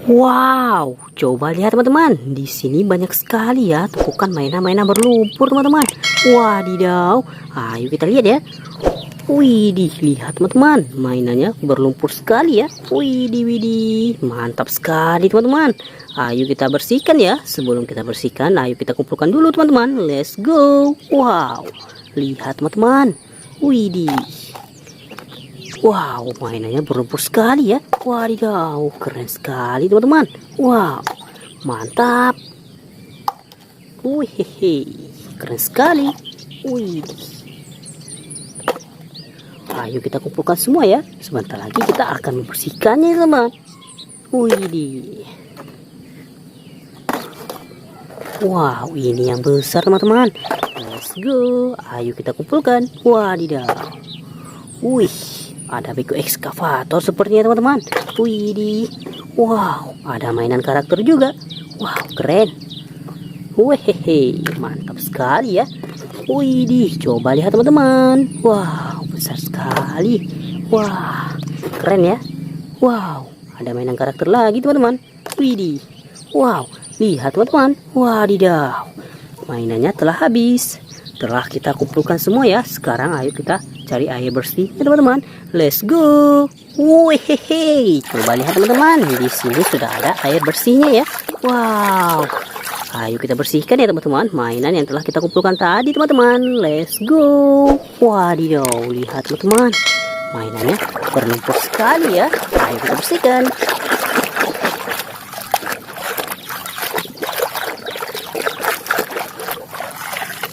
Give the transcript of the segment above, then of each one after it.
Wow, coba lihat teman-teman. Di sini banyak sekali ya tumpukan mainan-mainan berlumpur teman-teman. Wadidaw, ayo kita lihat ya. Widih, lihat teman-teman, mainannya berlumpur sekali ya. Widih, widih, mantap sekali teman-teman. Ayo kita bersihkan ya. Sebelum kita bersihkan, ayo kita kumpulkan dulu teman-teman. Let's go. Wow, lihat teman-teman. Widih. Wow, mainannya berlumpur sekali ya. Wadidaw, keren sekali teman-teman. Wow, mantap. Wih, keren sekali. Wih. Ayo kita kumpulkan semua ya. Sebentar lagi kita akan membersihkannya teman. Wih. Wow, ini yang besar teman-teman. Let's go. Ayo kita kumpulkan. Wadidaw. Wih. Ada beko ekskavator sepertinya teman-teman. Widih. Wow, ada mainan karakter juga. Wow, keren. Wehehe, mantap sekali ya. Widih, coba lihat teman-teman. Wow, besar sekali. Wah, keren ya. Wow, ada mainan karakter lagi teman-teman. Widih. Wow, lihat teman-teman. Wadidaw. Mainannya telah habis. Telah kita kumpulkan semua ya. Sekarang ayo kita cari air bersih ya teman-teman. Let's go. Wehehe, coba lihat teman-teman. Di sini sudah ada air bersihnya ya. Wow. Ayo kita bersihkan ya teman-teman mainan yang telah kita kumpulkan tadi teman-teman. Let's go. Wadidaw, lihat teman-teman. Mainannya berlumpur sekali ya. Ayo kita bersihkan.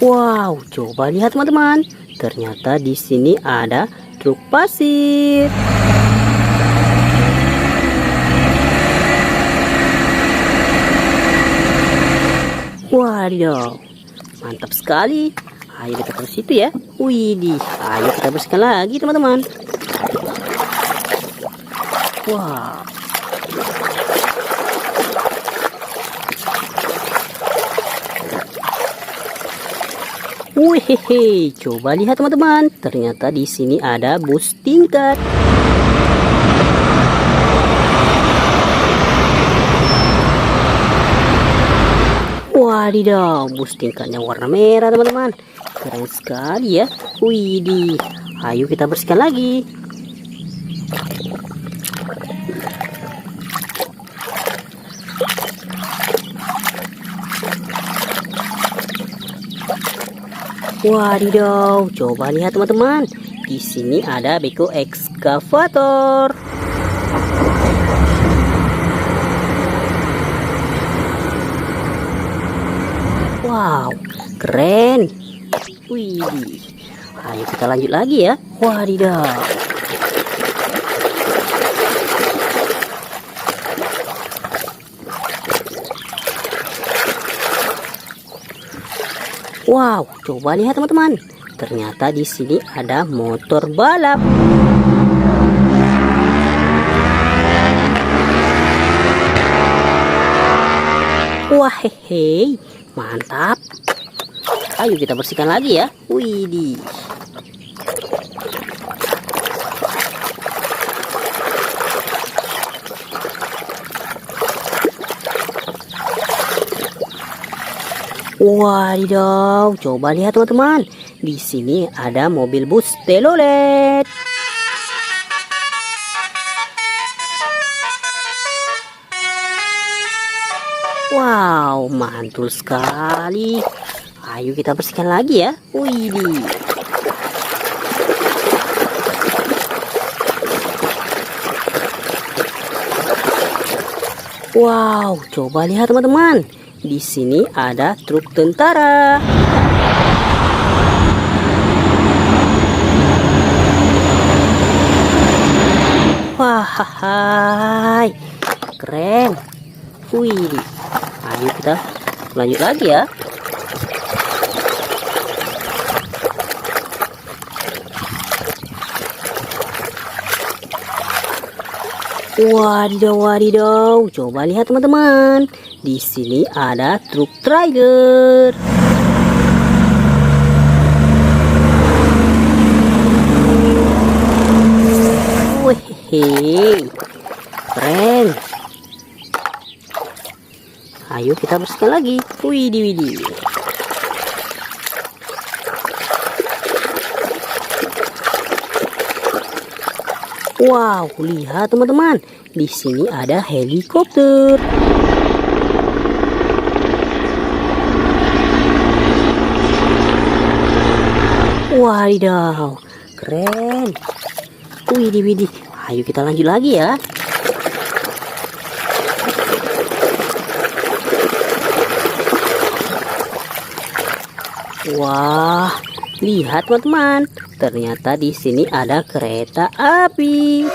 Wow, coba lihat teman-teman. Ternyata di sini ada truk pasir. Waduh, mantap sekali. Ayo kita ke situ ya. Widih, ayo kita bersihkan lagi teman-teman. Wow. Wehehe, coba lihat teman-teman. Ternyata di sini ada bus tingkat. Wadidaw, bus tingkatnya warna merah teman-teman. Keren sekali ya. Widih, ayo kita bersihkan lagi. Wadidaw, coba lihat teman-teman. Di sini ada beko ekskavator. Wow, keren. Wih, ayo kita lanjut lagi ya. Wadidaw. Wow, coba lihat teman-teman. Ternyata di sini ada motor balap. Wah, hehe, mantap. Ayo kita bersihkan lagi ya. Widih. Wadidaw, coba lihat teman-teman. Di sini ada mobil bus telolet. Wow, mantul sekali. Ayo kita bersihkan lagi ya. Widih. Wow, coba lihat teman-teman. Di sini ada truk tentara. Wah, hai, keren. Wih, ayo kita lanjut lagi ya. Wadidaw, wadidaw, coba lihat teman-teman. Di sini ada truk trailer. Wih, keren. Ayo kita bersihkan lagi. Widih, widih. Wow, lihat teman-teman. Di sini ada helikopter. Wadidaw, keren. Widih, widih. Ayo kita lanjut lagi ya. Wah, lihat teman-teman. Ternyata di sini ada kereta api.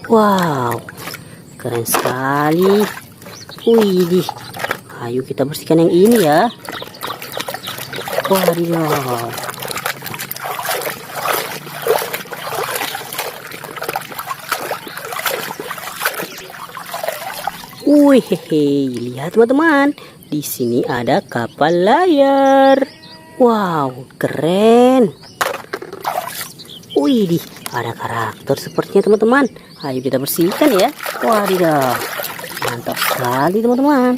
Wow, keren sekali. Widih, ayo kita bersihkan yang ini ya. Wadidaw. Wih, lihat teman-teman. Di sini ada kapal layar. Wow, keren. Widih, ada karakter sepertinya teman-teman. Ayo kita bersihkan ya. Wadidaw, mantap sekali teman-teman.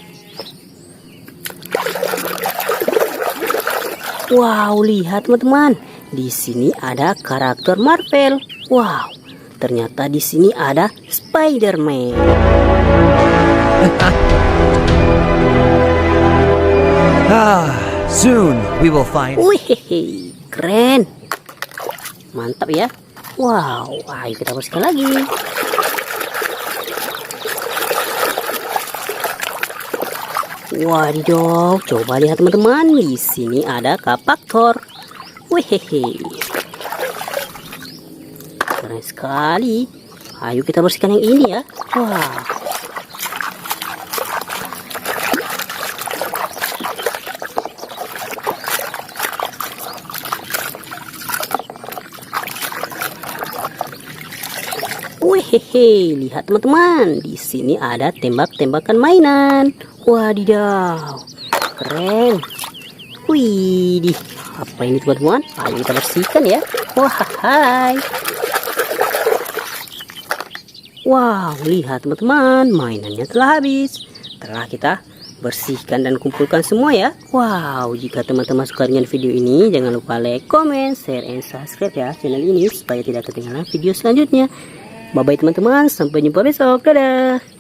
Wow, lihat teman-teman. Di sini ada karakter Marvel. Wow, ternyata di sini ada Spider-Man. Soon we will find. Wih, keren. Mantap ya. Wow, ayo kita bersihkan lagi. Wadidaw, coba lihat teman-teman. Di sini ada kapak Thor. Wih, keren sekali. Ayo kita bersihkan yang ini ya. Wah. Wih, lihat teman-teman. Di sini ada tembak-tembakan mainan. Wadidaw, keren. Widih, apa ini teman-teman? Ayo kita bersihkan ya. Wah, hai. Wow, lihat teman-teman, mainannya telah habis. Telah kita bersihkan dan kumpulkan semua ya. Wow, jika teman-teman suka dengan video ini, jangan lupa like, comment, share, and subscribe ya channel ini supaya tidak ketinggalan video selanjutnya. Bye-bye teman-teman, sampai jumpa besok. Dadah.